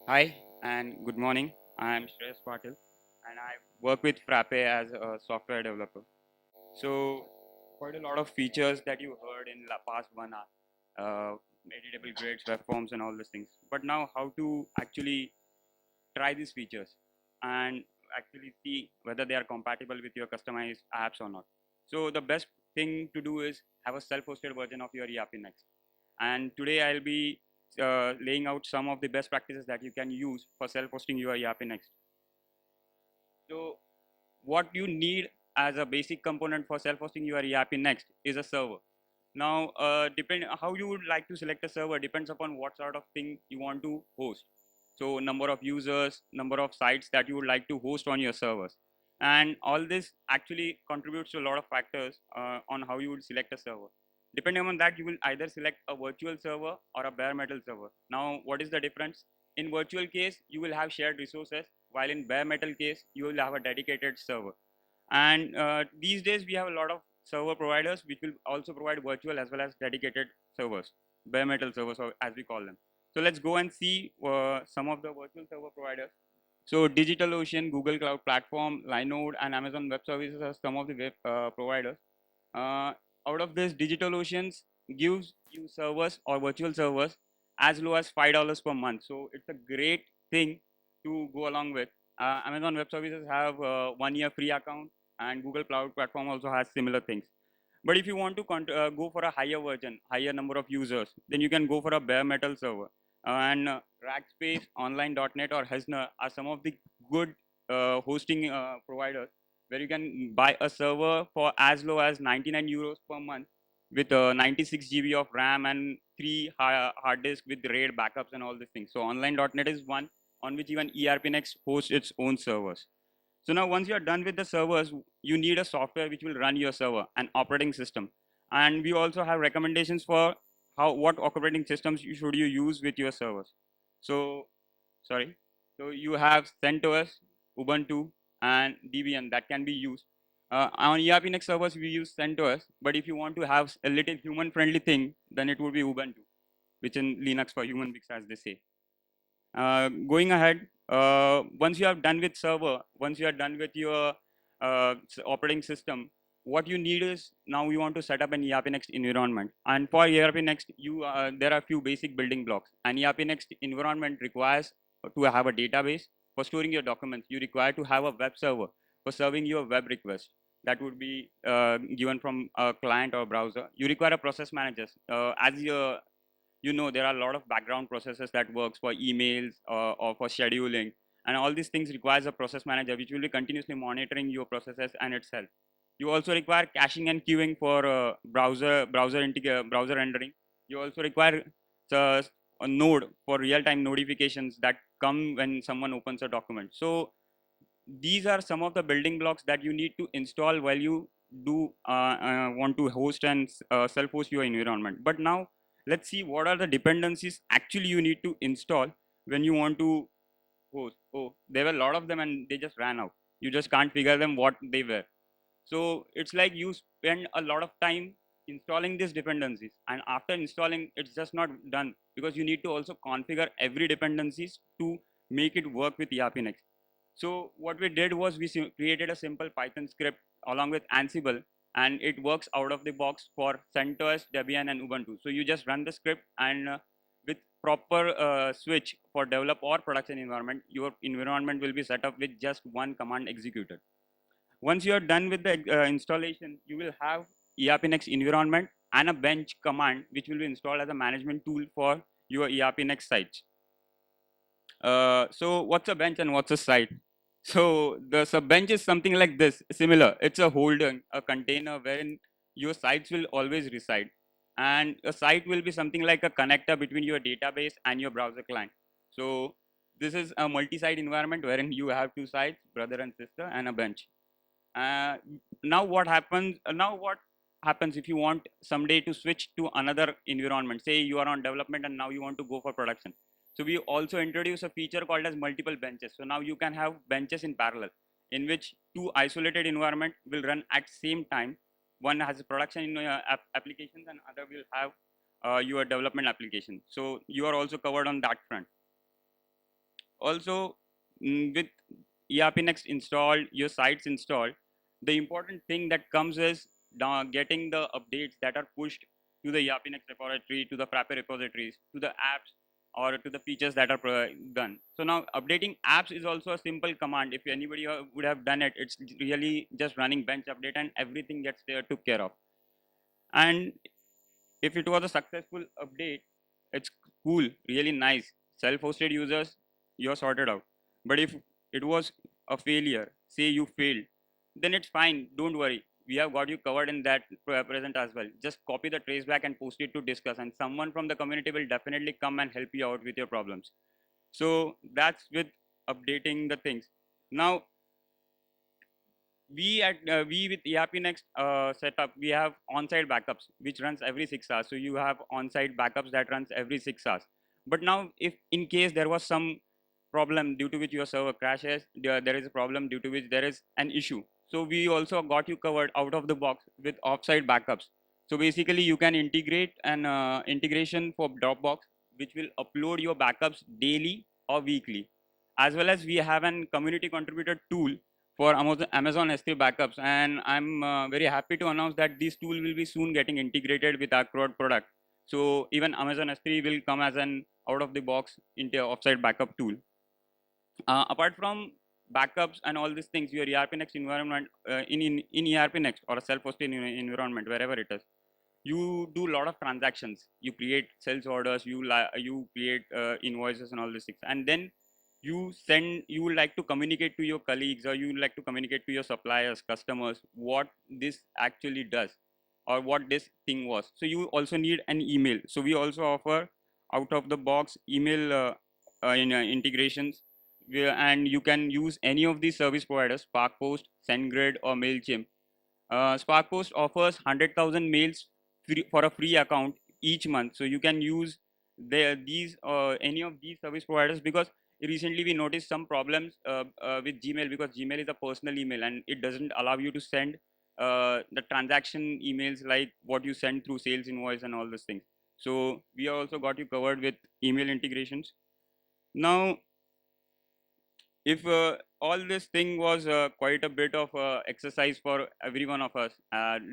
Hi and good morning. I'm Shreyas Patil and I work with Frappe as a software developer. So, quite a lot of features that you heard in the past 1 hour, editable grids, web forms, and all these things. But now, how to actually try these features and actually see whether they are compatible with your customized apps or not. So, the best thing to do is have a self-hosted version of your ERP Next. And today I'll be laying out some of the best practices that you can use for self-hosting your ERP Next. So what you need as a basic component for self-hosting your ERP Next is a server. Now, depend how you would like to select a server depends upon what sort of thing you want to host. So number of users, number of sites that you would like to host on your servers. And all this actually contributes to a lot of factors on how you would select a server. Depending on that, you will either select a virtual server or a bare metal server. Now, what is the difference? In virtual case, you will have shared resources, while in bare metal case, you will have a dedicated server. And these days, we have a lot of server providers which will also provide virtual as well as dedicated servers, bare metal servers, or as we call them. So let's go and see some of the virtual server providers. So DigitalOcean, Google Cloud Platform, Linode, and Amazon Web Services are some of the web providers. Uh, Out of this, DigitalOcean gives you servers or virtual servers as low as $5 per month. So it's a great thing to go along with. Amazon Web Services have 1 year free account, and Google Cloud Platform also has similar things. But if you want to go for a higher version, higher number of users, then you can go for a bare metal server. And Rackspace, Online.net, or Hesner are some of the good hosting providers where you can buy a server for as low as 99 euros per month with 96 GB of RAM and three hard disk with RAID backups and all these things. So Online.net is one on which even ERP Next hosts its own servers. So now once you're done with the servers, you need a software which will run your server, an operating system. And we also have recommendations for what operating systems should you use with your servers. So sorry. So you have CentOS, Ubuntu, and Debian that can be used. On ERP Next servers, we use CentOS, but if you want to have a little human-friendly thing, then it would be Ubuntu, which in Linux for human beings, as they say. Going ahead, once you are done with server, once you are done with your operating system, what you need is now you want to set up an ERP Next environment. And for ERP Next, there are a few basic building blocks. An ERP Next environment requires to have a database for storing your documents. You require to have a web server for serving your web request. That would be given from a client or browser. You require a process manager. As your there are a lot of background processes that works for emails or for scheduling, and all these things requires a process manager which will be continuously monitoring your processes and itself. You also require caching and queuing for browser rendering. You also require uh, a node for real-time notifications that come when someone opens a document. So these are some of the building blocks that you need to install while you do want to host and self-host your environment. But now let's see what are the dependencies actually you need to install when you want to host. Oh, there were a lot of them and they just ran out. You just can't figure them what they were. So it's like you spend a lot of time installing these dependencies, and after installing, it's just not done because you need to also configure every dependencies to make it work with ERP Next. So what we did was we created a simple Python script along with Ansible, and it works out of the box for CentOS, Debian, and Ubuntu. So you just run the script, and with proper switch for develop or production environment, your environment will be set up with just one command executed. Once you are done with the installation, you will have ERP Next environment and a bench command, which will be installed as a management tool for your ERP Next sites. So what's a bench and what's a site? So the sub bench is something like this, similar. It's a holder, a container wherein your sites will always reside. And a site will be something like a connector between your database and your browser client. So this is a multi-site environment wherein you have two sites, brother and sister, and a bench. Uh, Now what happens if you want someday to switch to another environment? Say you are on development and now you want to go for production. So we also introduce a feature called as multiple benches. So now you can have benches in parallel, in which two isolated environment will run at same time. One has a production in your applications, and other will have your development application. So you are also covered on that front. Also, with ERP Next installed, your sites installed, the important thing that comes is getting the updates that are pushed to the ERP Next repository, to the Frappe repositories, to the apps, or to the features that are done. So now updating apps is also a simple command. If anybody would have done it, it's really just running bench update and everything gets there took care of. And if it was a successful update, it's cool, really nice. Self-hosted users, you're sorted out. But if it was a failure, say you failed, then it's fine. Don't worry. We have got you covered in that present as well. Just copy the traceback and post it to discuss, and someone from the community will definitely come and help you out with your problems. So that's with updating the things. Now, we with ERP Next setup, we have on-site backups which runs every 6 hours. So you have on-site backups that runs every 6 hours. But now, if in case there was some problem due to which your server crashes, there is a problem due to which there is an issue. So we also got you covered out of the box with off-site backups. So basically, you can integrate an integration for Dropbox, which will upload your backups daily or weekly. As well as we have an community contributed tool for Amazon S3 backups, and I'm very happy to announce that this tool will be soon getting integrated with our Crowd product. So even Amazon S3 will come as an out of the box into offsite backup tool. Apart from backups and all these things, your ERP Next environment in ERP Next or a self-hosted environment, wherever it is, you do a lot of transactions. You create sales orders, you create invoices and all these things, and then you would like to communicate to your colleagues, or you would like to communicate to your suppliers, customers, what this actually does or what this thing was. So you also need an email. So we also offer out of the box email integrations, and you can use any of these service providers: SparkPost, SendGrid, or MailChimp. SparkPost offers 100,000 mails for a free account each month. So you can use these any of these service providers, because recently we noticed some problems with Gmail, because Gmail is a personal email and it doesn't allow you to send the transaction emails like what you send through sales invoice and all those things. So we also got you covered with email integrations. Now, if all this thing was quite a bit of exercise for every one of us,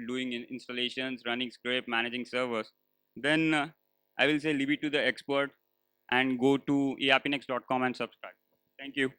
doing installations, running script, managing servers, then I will say leave it to the expert and go to erpnext.com and subscribe. Thank you.